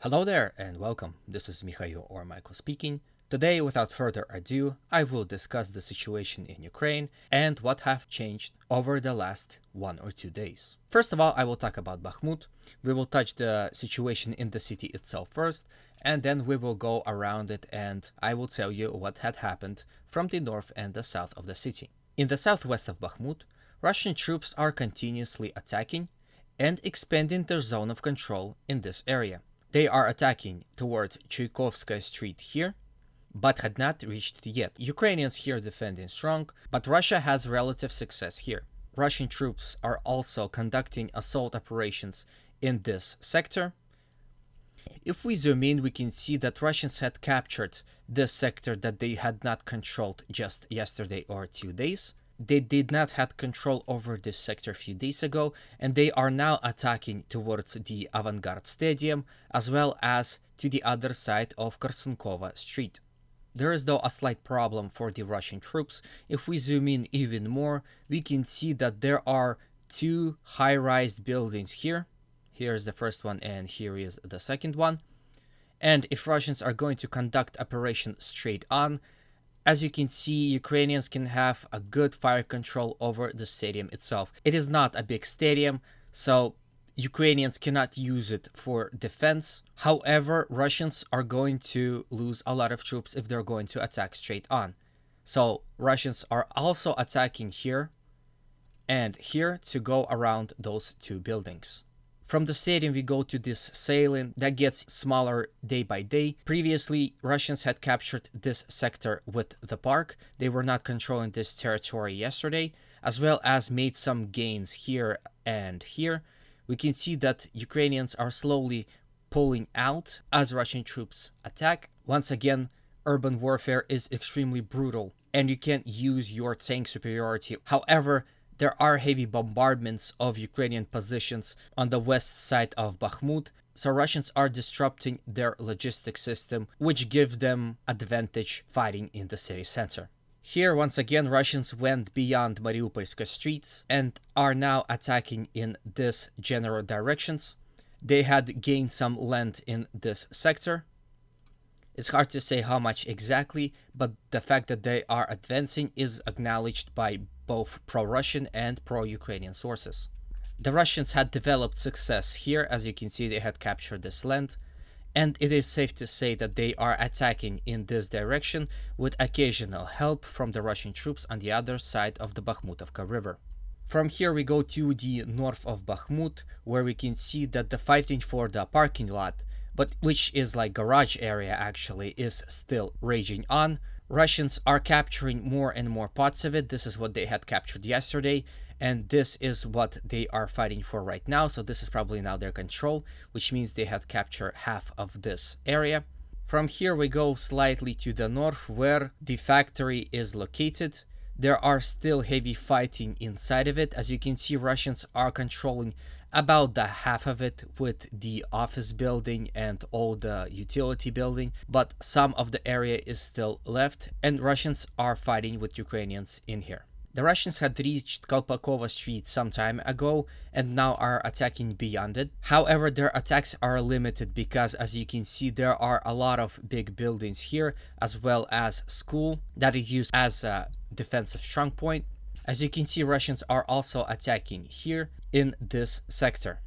Hello there and welcome. This is Mikhail or Michael speaking. Today, without further ado, I will discuss the situation in Ukraine and what have changed over the last 1 or 2 days. First of all, I will talk about Bakhmut. We will touch the situation in the city itself first, and then we will go around it and I will tell you what had happened from the north and the south of the city. In the southwest of Bakhmut, Russian troops are continuously attacking and expanding their zone of control in this area. They are attacking towards Chuikovskaya Street here, but had not reached yet. Ukrainians here defending strong, but Russia has relative success here. Russian troops are also conducting assault operations in this sector. If we zoom in, we can see that Russians had captured this sector that they had not controlled just yesterday or 2 days. They did not have control over this sector a few days ago, and they are now attacking towards the Avangard Stadium as well as to the other side of Korsunkova Street. There is though a slight problem for the Russian troops. If we zoom in even more, we can see that there are two high-rise buildings here. Here is the first one and here is the second one. And if Russians are going to conduct operation straight on, as you can see, Ukrainians can have a good fire control over the stadium itself. It is not a big stadium, so Ukrainians cannot use it for defense. However, Russians are going to lose a lot of troops if they're going to attack straight on. So Russians are also attacking here and here to go around those two buildings. From the stadium, we go to this salient that gets smaller day by day. Previously, Russians had captured this sector with the park. They were not controlling this territory yesterday, as well as made some gains here and here. We can see that Ukrainians are slowly pulling out as Russian troops attack. Once again, urban warfare is extremely brutal, and you can't use your tank superiority. However, there are heavy bombardments of Ukrainian positions on the west side of Bakhmut, so Russians are disrupting their logistic system, which gives them advantage fighting in the city center. Here, once again, Russians went beyond Mariupolska streets and are now attacking in this general directions. They had gained some land in this sector. It's hard to say how much exactly, but the fact that they are advancing is acknowledged by both pro-Russian and pro-Ukrainian sources. The Russians had developed success here. As you can see, they had captured this land, and it is safe to say that they are attacking in this direction with occasional help from the Russian troops on the other side of the Bakhmutovka River. From here we go to the north of Bakhmut, where we can see that the fighting for the parking lot, but which is like garage area actually, is still raging on. Russians are capturing more and more parts of it. This is what they had captured yesterday, and this is what they are fighting for right now. So this is probably now their control, which means they have captured half of this area. From here we go slightly to the north, where the factory is located. There are still heavy fighting inside of it. As you can see, Russians are controlling about the half of it with the office building and all the utility building, but some of the area is still left, and Russians are fighting with Ukrainians in here. The Russians had reached Kolpakova Street some time ago and now are attacking beyond it. However, their attacks are limited because, as you can see, there are a lot of big buildings here, as well as school that is used as a defensive strong point. As you can see, Russians are also attacking here in this sector.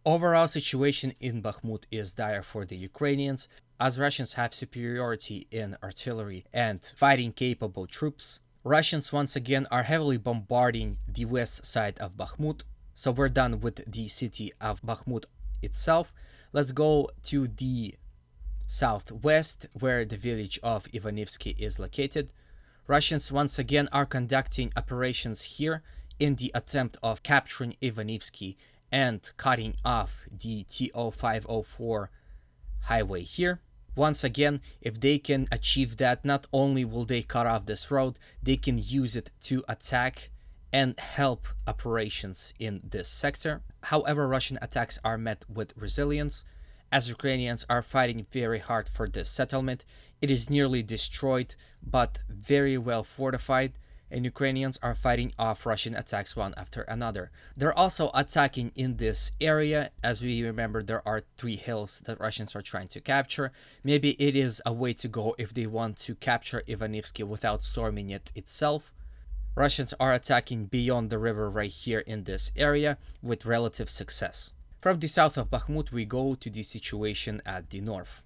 Overall situation in Bakhmut is dire for the Ukrainians, as Russians have superiority in artillery and fighting capable troops. Russians once again are heavily bombarding the west side of Bakhmut. So we're done with the city of Bakhmut itself. Let's go to the southwest, where the village of Ivanivsky is located. Russians once again are conducting operations here in the attempt of capturing Ivanivsky and cutting off the TO504 highway here. Once again, if they can achieve that, not only will they cut off this road, they can use it to attack and help operations in this sector. However, Russian attacks are met with resilience, as Ukrainians are fighting very hard for this settlement. It is nearly destroyed, but very well fortified. and Ukrainians are fighting off Russian attacks one after another. They're also attacking in this area. As we remember, there are 3 hills that Russians are trying to capture. Maybe it is a way to go if they want to capture Ivanivsky without storming it itself. Russians are attacking beyond the river right here in this area with relative success. From the south of Bakhmut, we go to the situation at the north.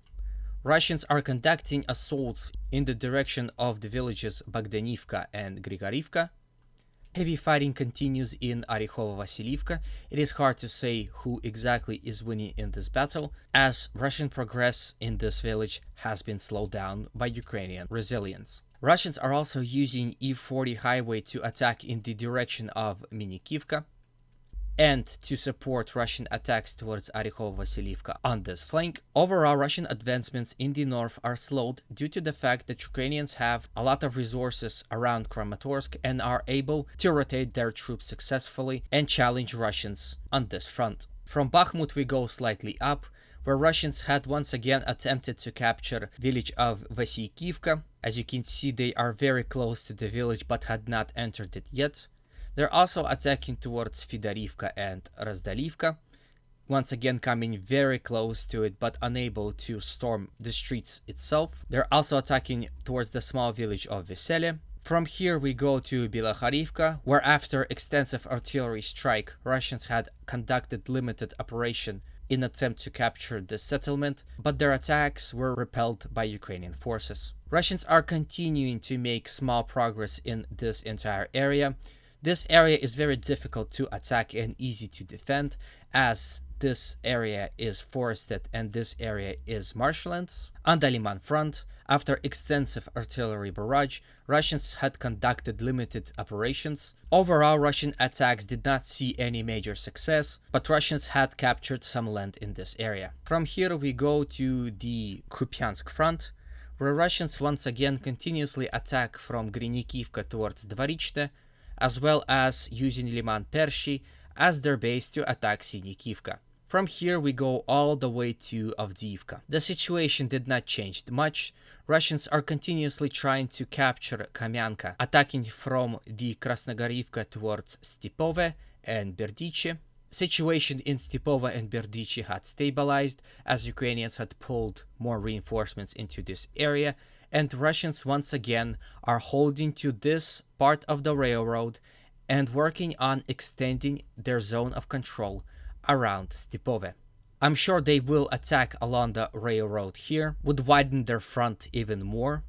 Russians are conducting assaults in the direction of the villages Bogdanivka and Grigorivka. Heavy fighting continues in Orekhovo-Vasilivka. It is hard to say who exactly is winning in this battle, as Russian progress in this village has been slowed down by Ukrainian resilience. Russians are also using E40 highway to attack in the direction of Minikivka and to support Russian attacks towards Orekhovo-Vasilivka on this flank. Overall, Russian advancements in the north are slowed due to the fact that Ukrainians have a lot of resources around Kramatorsk and are able to rotate their troops successfully and challenge Russians on this front. From Bakhmut we go slightly up, where Russians had once again attempted to capture village of Vasikivka. As you can see, they are very close to the village but had not entered it yet. They're also attacking towards Fedorivka and Razdalivka, once again coming very close to it but unable to storm the streets itself. They're also attacking towards the small village of Vesele. From here we go to Bilokharivka, where after extensive artillery strike, Russians had conducted limited operation in attempt to capture the settlement, but their attacks were repelled by Ukrainian forces. Russians are continuing to make small progress in this entire area. This area is very difficult to attack and easy to defend, as this area is forested and this area is marshlands. On the Liman front, after extensive artillery barrage, Russians had conducted limited operations. Overall, Russian attacks did not see any major success, but Russians had captured some land in this area. From here we go to the Kupiansk front, where Russians once again continuously attack from Grinikivka towards Dvorichne, as well as using Liman Pershi as their base to attack Sinikivka. From here we go all the way to Avdiivka. The situation did not change much. Russians are continuously trying to capture Kamyanka, attacking from the Krasnogorivka towards Stepove and Berdiche. Situation in Stepove and Berdiche had stabilized as Ukrainians had pulled more reinforcements into this area, and Russians once again are holding to this part of the railroad and working on extending their zone of control around Stepove. I'm sure they will attack along the railroad here, would widen their front even more,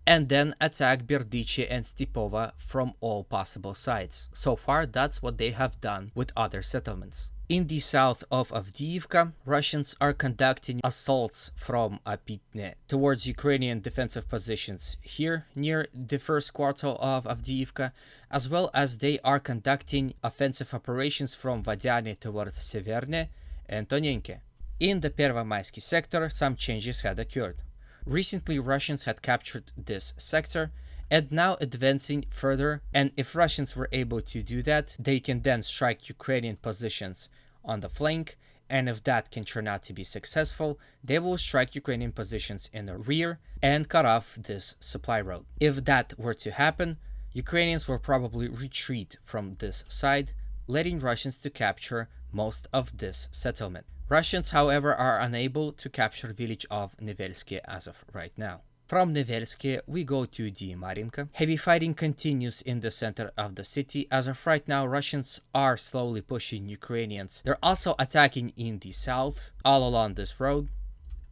and then attack Berdiche and Stepova from all possible sides. So far, that's what they have done with other settlements. In the south of Avdiivka, Russians are conducting assaults from Apitne towards Ukrainian defensive positions here near the first quarter of Avdiivka, as well as they are conducting offensive operations from Vadiane towards Severne and Tonenke. In the Pervomaisky sector, some changes had occurred. Recently, Russians had captured this sector and now advancing further, and if Russians were able to do that, they can then strike Ukrainian positions on the flank, and if that can turn out to be successful, they will strike Ukrainian positions in the rear and cut off this supply road. If that were to happen, Ukrainians will probably retreat from this side, letting Russians to capture most of this settlement. Russians, however, are unable to capture village of Nevelsky as of right now. From Nevelsky, we go to the Marinka. Heavy fighting continues in the center of the city. As of right now, Russians are slowly pushing Ukrainians. They're also attacking in the south, all along this road,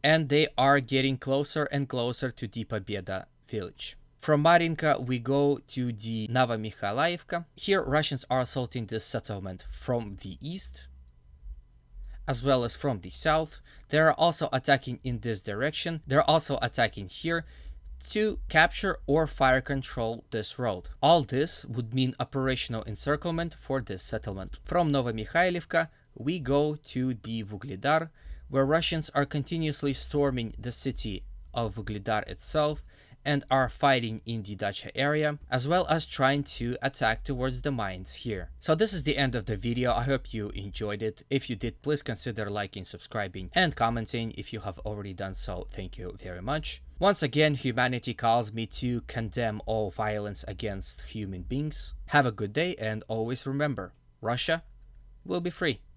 and they are getting closer and closer to the Pobeda village. From Marinka, we go to the Novomikhailivka. Here, Russians are assaulting this settlement from the east, as well as from the south. They are also attacking in this direction. They're also attacking here to capture or fire control this road. All this would mean operational encirclement for this settlement. From Novomikhailivka, we go to the Vuglidar, where Russians are continuously storming the city of Vuglidar itself and are fighting in the Dacha area, as well as trying to attack towards the mines here. So this is the end of the video. I hope you enjoyed it. If you did, please consider liking, subscribing, and commenting. If you have already done so, thank you very much. Once again, humanity calls me to condemn all violence against human beings. Have a good day, and always remember, Russia will be free.